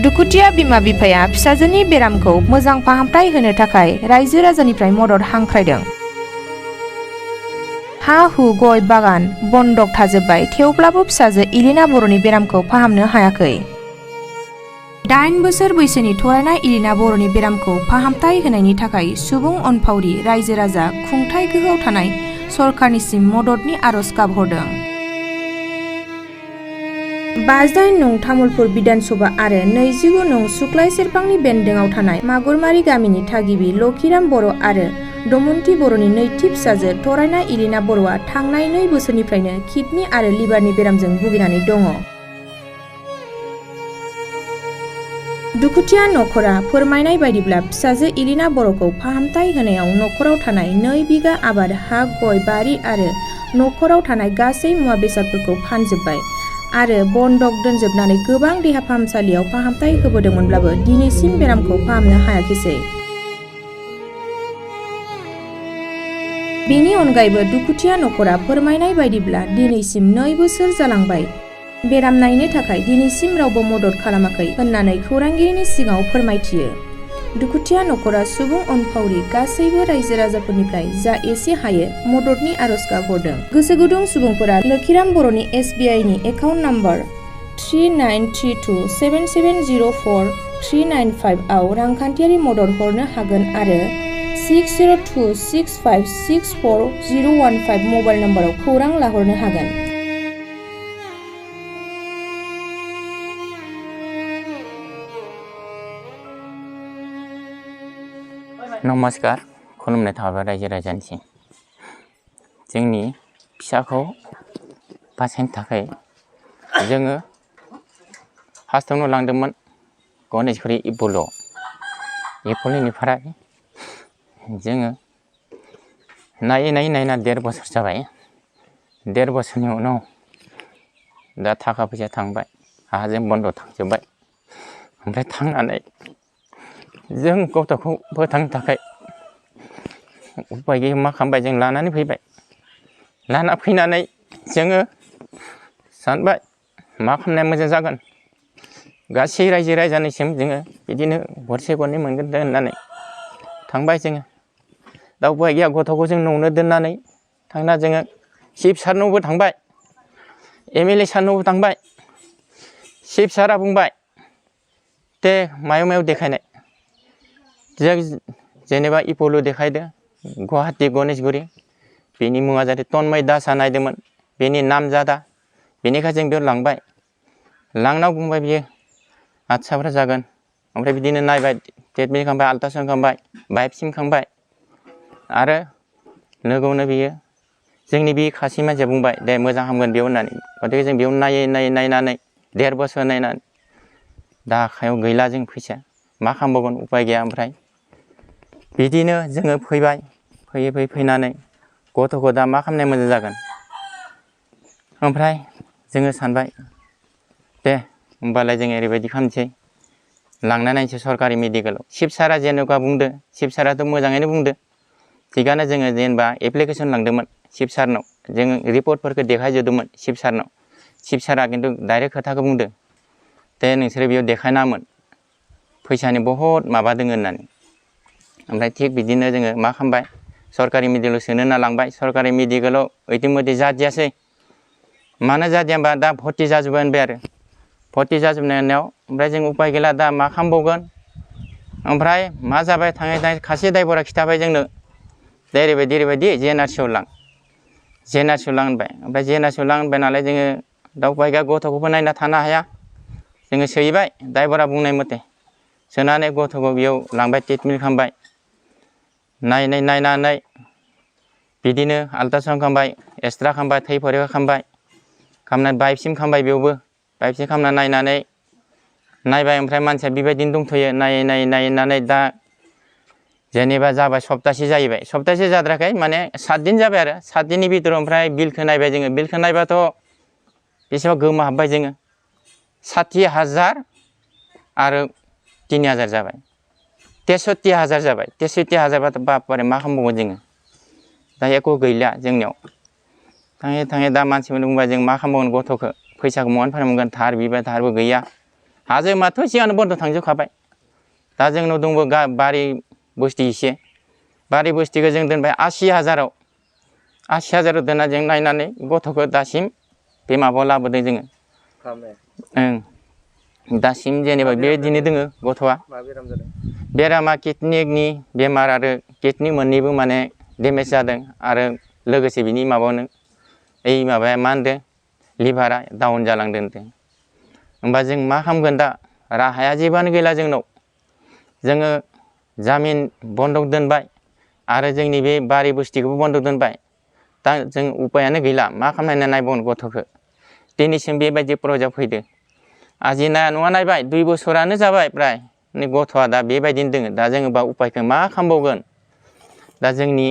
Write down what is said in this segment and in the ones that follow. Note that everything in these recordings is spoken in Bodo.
दुखुथिया बिमा बिफाया फिसाजोनि बेरामखौ मोजां फाहामथाय होनो थाखाय रायजो राजानिफ्राय मदद हांख्रायदों। हा हु गय बागान बन्दक थाजोब्बाय, थेवब्लाबो फिसाजो इलिना बर'नि बेरामखौ फाहामनो हायाखै। 8 बोसोर बैसोनि थरायनाय इलिना बर'नि बेरामखौ फाहामथाय होनायनि थाखाय सुबुं अनफावरि रायजो राजा खुंथाय गोहोआव थानाय सरकारनिसिम मददनि आरज गाबहरदों। 58 नं तामुलपुर बिधानसभा आरो 29 नं सुक्लाय सेरफांनि बेन्दोंआव थानाय मागुरमारि गामिनि थागिबि लखिराम बर' आरो दमयन्ती बर'नि नैथि फिसाजो थरायनाय इलिना बर'आ थांनाय 2 बोसोरनिफ्रायनो किडनि आरो लिभारनि बेरामजों भुगिनानै दङ। दुखुथिया नखरा फोरमायनाय बायदिब्ला फिसाजो इलिना बर'खौ फाहामथाय होनायाव नखराव थानाय 2 बिगा आबाद हा गय बारि आरो नखराव थानाय गासै मुवा बेसादफोरखौ फानजोब्बाय आरो बन्दक दोनजोबनानै गोबां देहा फाहामसालियाव फाहामथाय होबोदोंमोनब्लाबो दिनैसिम बेरामखौ फाहामनो हायाखिसै। बेनि अनगायैबो दुखुथिया नखरा फोरमायनाय बायदिब्ला दिनैसिम 2 बोसोर जालांबाय, बेराम नायनो थाखाय दिनैसिम रावबो मदद खालामाखै होननानै खौरांगिरिनि सिगाङाव फोरमायथियो। दुखुथिया नखरा सुबुं अनफावरि गासैबो रायजो राजाफोरनिफ्राय जा एसे हायो मददनि आरज गाबहरदों। गोसो गुदुं सुबुंफोरा लोखिराम बर'नि SBI नि एकाउन्ट नम्बर 3932770439 आव रांखान्थियारि मदद हरनो हागोन आरो 6026564015 मबाइल नम्बराव खौरां लाहरनो हागोन। नमस्कार, खुलुमनाय थाबाय रायजो राजानिसिम। जोंनि फिसाखौ बासायनो थाखाय जोङो फार्स्टआवनो लांदोंमोन गणेशगुरि इपलनिफ्राय जोङो नायै नायना 1.5 बोसोर जाबाय। 1.5 बोसोरनि उनाव दा थाखा फैसा थांबाय, हाजों बन्द थांजोब्बाय। ओमफ्राय थांनानै जों गथ'खौ फोथांनो थाखाय उपाय गैया, मा खालामबाय, जों लानानै फैबाय। लाना फैनानै जोङो सानबाय मा खालामनाया मोजां जागोन, गासै रायजो राजानिसिम जोङो बिदिनो गरसे गरनै मोनगोन होननानै थांबाय। जोङो दा उपाय गैया, गथ'खौ जों न'आवनो दोननानै थांना जोङो चिफ सारनावबो थांबाय, MLA सारनावबो थांबाय। चिफ सारा बुंबाय दे मायाव देखायनाय, जों जेनेबा इपल' देखायदो गुवाहाटि गणेशगुरि, बेनि मुङा जादों तन्मय दासआ नायदोंमोन, बेनि नाम जादा, बेनिखायनो जों बेयाव लांबाय। लांना बुंबाय बियो आदसाफ्रा जागोन। ओमफ्राय बिदिनो नायबाय, ट्रिटमेन्ट खालामबाय, आल्ट्रासाउन्ड खालामबाय, बाइपसिम खालामबाय आरो लोगोआवनो बियो जोंनि बे खासि मानसिया बुंबाय दे मोजां हामगोन बेयाव होननानै। गतिके जों बेयाव नायनानै 1.5 बोसोर नायनानै दा आखायाव गैला जों फैसा, मा खालामबावगोन, उपाय गैया। ओमफ्राय बिदिनो जोङो फैनानै गथ'खौ दा मा खालामनाया मोजां जागोन। ओमफ्राय जोङो सानबाय दे होमबालाय जोङो ओरैबायदि खालामनोसै, लांना नायनोसै सरकारि मेडिकेलाव। चिफ सारा जेनेबा बुंदो, चिफ साराथ' मोजाङैनो बुंदो, थिगानो। जोङो जेनेबा एप्लिकेसन लांदोंमोन चिफ सारनाव, जोङो रिपर्टफोरखौ देखायजोबदोंमोन चिफ सारनाव। चिफ सारा खिन्थु डाइरेक्ट खोथाखौ बुंदो दे नोंसोरो बेयाव देखायनामोन, फैसानि बहुद माबा दङ होननानै। ओमफ्राय थिग बिदिनो जोङो मा खालामबाय, सरकारि मेडिकेलाव सोनो होनना लांबाय। सरकारि मेडिकेलाव इतिमध्ये जादियासै। मानो जादिया होनबा दा भर्ति जाजोब्बाय होनबाय आरो। भर्ति जाजोबनाय होननायाव ओमफ्राय जों उपाय गैला, दा मा खालामबावगोन। ओमफ्राय मा जाबाय, थाङै खासे ड्राइभारा खिथाबाय जोंनो दे ओरैबायदि JNRC लां, JNRC लां होनबाय। ओमफ्राय JNRC लां होनबाय नालाय जोङो दा उपाय गैया, गथ'खौबो नायना थानो हाया। जोङो सोहैबाय ड्राइभारा बुंनाय मथे, सोनानै गथ'खौ बेयाव लांबाय, ट्रिटमेन्ट खालामबाय। नायनानै बिदिनो आल्ट्रासाउन्ड खालामबाय, एक्सरे खालामबाय, थै फरिखा खालामबाय, खालामनानै बाइपसिम खालामबाय। बेयावबो बाइपसिम खालामना नायबाय। ओमफ्राय मानसिया बेबायदिनो दंथ'यो। नायनानै दा जेनेबा जाबाय, सप्तासे जाहैबाय। सप्तासे जाद्रायाखै, माने 7 दिन जाबाय आरो। 7 दिननि भितराव ओमफ्राय बिलखौ नायबाय जोङो। बिलखौ नायबाथ' बेसेबा गोमोहाबबाय जोङो, 60,000 आरो 3,000 जाबाय, 63,000 जाबाय। 63,000 बारे मा खालामबावगोन जोङो, दा एख' गैला जोंनियाव। थाङै दा मानसिफोरनो बुंबाय जों मा खालामबावगोन, गथ'खौ फैसाखौ महानिफ्राय मोनगोन, धार बिबाय, धारबो गैया। हाजोमाथ' सिगांनो बन्द' थांजोबखाबाय दा जोंनाव दंबो बारि बस्ति एसे बारि बस्तिखौ जों दोनबाय 80,000 दोनना जों नायनानै गथ'खौ दासिम बे माबायाव लाबोदों जोङो दासिम जेनेबा बेबायदिनो दोङो गथ'आ बेरामा किडनिनि बेमार आरो किडनि मोननैबो माने डेमेज जादों आरो लोगोसे बिनि माबायावनो ओइ माबाया मा होनदों लिभारा डाउन जालांदों होमबा जों मा खालामगोन दा राहाया जेबोआनो गैला जोंनाव जोङो जामिन बन्दक दोनबाय आरो जोंनि बे बारि बस्तिखौबो बन्दक दोनबाय दा जों उपायानो गैला मा खालामनानै नायबावनो गथ'खौ दिनैसिम बेबायदि प्रजेक्ट फैदो आजि नाया नङा नायबाय 2 बोसोरानो जाबाय प्राय गथ'आ दा बेबायदिनो दोङो दा जोङो बा उपायखौ मा खालामबावगोन दा जोंनि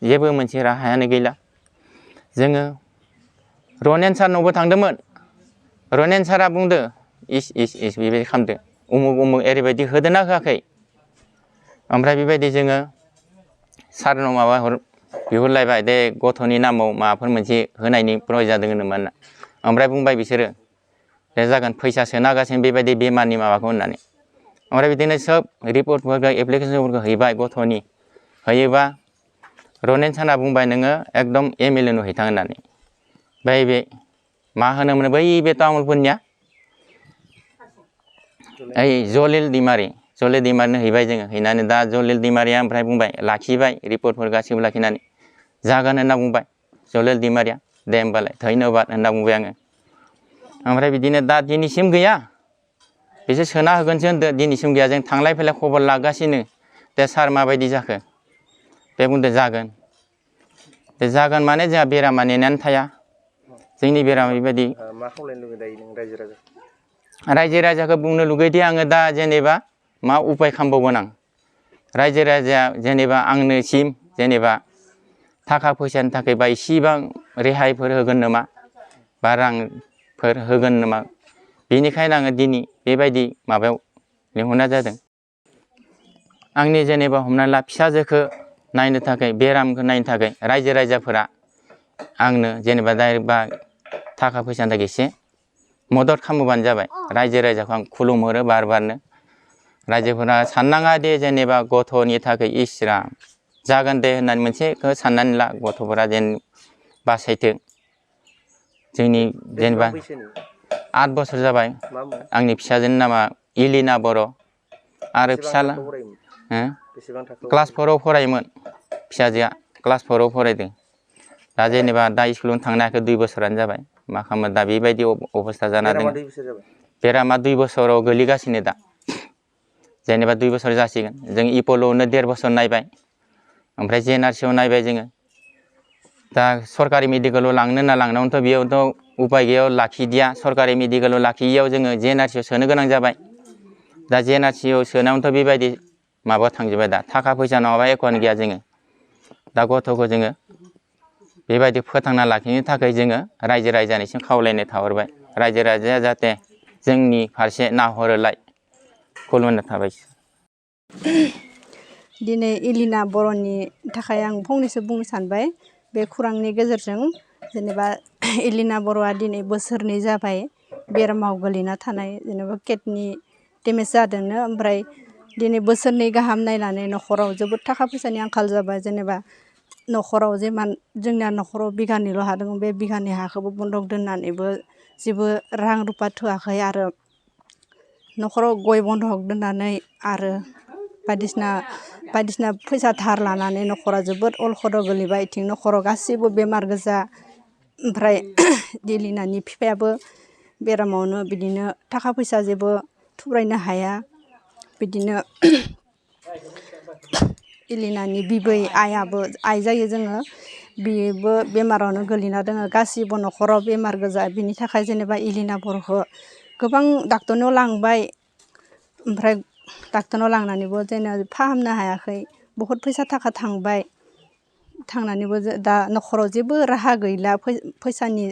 जेबो मोनसे राहायानो गैला जोङो रनेन सारनावबो थांदोंमोन रनेन सारा बुंदो इस बेबायदि खालामदो उमुक ओरैबायदि होदोना होआखै ओमफ्राय बेबायदि जोङो सारनाव माबा बिहरलायबाय दे गथ'नि नामाव माबाफोर मोनसे होनायनि प्रय जादों होनोमोन ओमफ्राय बुंबाय बिसोरो दे जागोन फैसा सोना होगासिनो बेबायदि बेमारनि माबाखौ होननानै ओमफ्राय बिदिनो सोब रिपर्टफोरखौ एप्लिकेसनफोरखौ हैबाय गथ'नि होयोबा रनेन सारा बुंबाय नोङो एकदम MLA नाव हैथां होननानै ओमफ्राय बे मा होनोमोन बै बे तामुलपुरनिया ओइ जलिल दैमारिनो हैबाय जोङो हैनानै दा जलिल दैमारिया ओमफ्राय बुंबाय लाखिबाय रिपर्टफोर गासिबो लाखिनानै जागोन होनना बुंबाय जलिल दैमारिया दे होमबालाय धन्यबाद होनना बुंबाय आङो ओमफ्राय बिदिनो दा दिनैसिम गैया बिसोर सोना होगोनसो होनदो दिनैसिम गैया जों थांलाय फैलाय खबर लागासिनो दे सार माबायदि जाखो बे बुंदो जागोन दे जागोन माने जोंहा बेरामा नेनानै थाया जोंनि बेरामा बेबायदि मा खावलायनो लुगैदों नों रायजो राजाखौ बुंनो लुगैदि आङो दा जेनेबा मा उपाय खालामबावगोन आं रायजो राजाया जेनेबा आंनोसिम जेनेबा थाखा फैसानि थाखाय बा इसेबां रेहायफोर होगोन नामा बा रांफोर होगोन नामा बेनिखायनो आङो दिनै बेबायदि माबायाव लिंहरनाय जादों आंनि जेनेबा हमना ला फिसाजोखौ नायनो थाखाय बेरामखौ नायनो थाखाय रायजो राजाफोरा आंनो जेनेबा डाइरेक्ट बा थाखा फैसानि थाखाय एसे मदद खालामोबानो जाबाय रायजो राजाखौ आं खुलुमहरो बार-बारनो रायजोफोरा साननाङा दे जेनेबा गथ'नि थाखाय इसराम जागोन दे होननानै मोनसेखौ साननानै ला गथ'फोरा जेन बासायथों जोंनि जेनेबा 8 बोसोर जाबाय आंनि फिसाजोनि नामा इलिना बर' आरो फिसाला क्लास 4 आव फरायोमोन फिसाजोआ क्लास 4 आव फरायदों दा जेनेबा दा स्कुलाव थांनो हायाखै 2 बोसोरानो जाबाय मा खालामो दा बेबायदि अबस्था जाना दङ बेरामा 2 बोसोराव गोलैगासिनो दा जेनेबा 2 बोसोर जासिगोन जों इपल'आवनो 1.5 बोसोर नायबाय ओमफ्राय JNRCआव नायबाय जोङो दा सरकारि मेडिकेलाव लांनो होनना लांनायावथ' बेयावथ' उपाय गैयाव लाखिदिया सरकारि मेडिकेलाव लाखियैयाव जोङो JNRCआव सोनो गोनां जाबाय दा JNRCआव सोनायावथ' बेबायदि माबा थांजोब्बाय दा थाखा फैसा नङाबा एख'आनो गैया जोङो दा गथ'खौ जोङो बेबायदि फोथांना लाखिनो थाखाय जोङो रायजो राजानिसिम खावलायनो थाहरबाय रायजो राजाया जाहाथे जोंनि फारसे नाहरोलाय खुलुमना थाबाय दिनै इलिना बर'नि थाखाय आं फंनैसो बुंनो सानबाय बे खौरांनि गेजेरजों जेनेबा इलिना बर'आ दिनै बोसोरनै जाबाय बेरामाव गोलैना थानाय जेनेबा किडनि डेमेज जादोंनो ओमफ्राय दिनै बोसोरनै गाहाम नायनानै न'खराव जोबोद थाखा फैसानि आंखाल जाबाय जेनेबा न'खराव जेमान जोंनिया न'खराव बिगानैल' हा दङ बे बिगानै हाखौबो बन्दक दोननानैबो जेबो रां रुफा थोआखै आरो न'खराव गय बन्दक दोननानै आरो बायदिसिना फैसा धार लानानै न'खरा जोबोद अलखदाव गोलैबाय इथिं न'खराव गासिबो बेमार गोजा ओमफ्राय इलिनानि बिफायाबो बेरामावनो बिदिनो थाखा फैसा जेबो थुब्रायनो हाया बिदिनो इलिनानि बिबै आइ जायो जोङो बेबो बेमारावनो गोलैना दोङो गासिबो न'खराव बेमार गोजा बिनि थाखाय जेनेबा इलिना बर'खौ गोबां डाक्टरनाव लांबाय ओमफ्राय डाक्टरनाव लांनानैबो जेनेबा फाहामनो हायाखै बहुद फैसा थाखा थांबाय थांनानैबो दा न'खराव जेबो राहा गैला फैसानि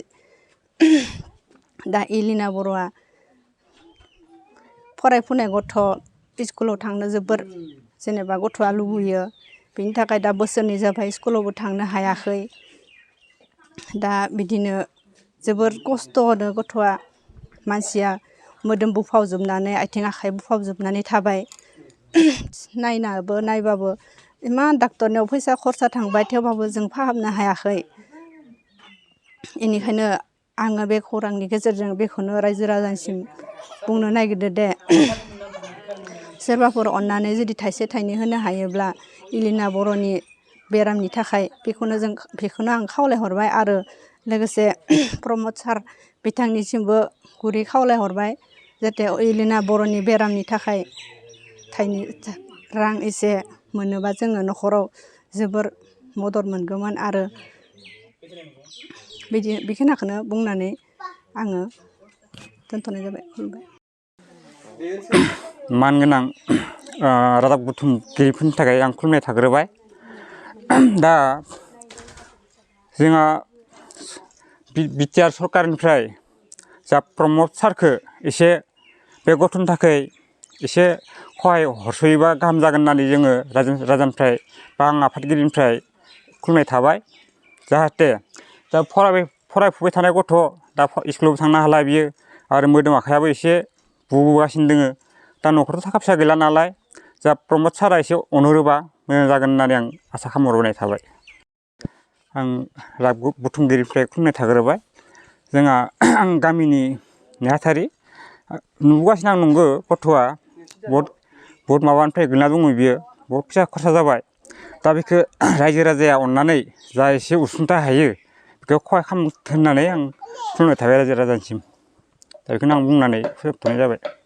दा इलिना बर'आ फरायफुनाय गथ' स्कुलाव थांनो जोबोर जेनेबा गथ'आ लुबैयो बिनि थाखाय दा बोसोरनै जाबाय स्कुलावबो थांनो हायाखै दा बिदिनो जोबोर खस्थ' होदो गथ'आ मानसिया मोदोम बुफावजोबनानै आथिं आखाइ बुफावजोबनानै थाबाय नायबाबो इमान डाक्टरनियाव फैसा खरसा थांबाय थेवबाबो जों फाहामनो हायाखै बेनिखायनो आङो बे खौरांनि गेजेरजों बेखौनो रायजो राजानिसिम बुंनो नागिरदो दे सोरबाफोर अननानै जुदि थाइसे थाइनै होनो हायोब्ला इलिना बर'नि बेरामनि थाखाय बेखौनो आं खावलायहरबाय आरो लोगोसे प्रमद सार बिथांनिसिमबो गुरै खावलायहरबाय जाहाथे इलिना बर'नि बेरामनि थाखाय रां एसे मोनोबा जोङो न'खराव जोबोर मदद मोनगौमोन आरो बेखिनिखौनो बुंनानै आङो दोनथ'नाय जाबाय। मानगोनां रादाब बुथुमगिरिफोरनि थाखाय आं खुलुमनाय थाग्रोबाय। दा जोंहा बिटिआर सरकारनिफ्राय जा प्रमद सारखौ एसे बे गथ'नि थाखाय एसे सहाय हरसयोबा गाहाम जागोन होननानै जोङो राजानिफ्राय बा आं आफादगिरिनिफ्राय खुलुमनाय थाबाय। जाहाथे दा फरायफुबाय थानाय गथ' दा स्कुलावबो थांनो हाला बियो आरो मोदोम आखायाबो एसे बुबोगासिनो दोङो दा न'खरावथ' थाखा फैसा गैला नालाय जा प्रमद सारा एसे अनहरोबा मोजां जागोन होननानै आं आसा खालामहरनाय थाबाय। आं रादाब बुथुमगिरिनिफ्राय खुलुमनाय थाग्रोबाय। जोंहा आं गामिनि नेहाथारि नुबोगासिनो आं नंगौ गथ'आ बहुत माबानिफ्राय गोलैना दङ बियो बहुत फैसा खरसा जाबाय दा बेखौ रायजो राजाया अननानै जा एसे उसुंथाइ हायो बेखौ खहाय खालामथों होननानै आं खुलुमनाय थाबाय रायजो राजानिसिम दा बेखौनो आं बुंनानै फोजोबथ'नाय जाबाय।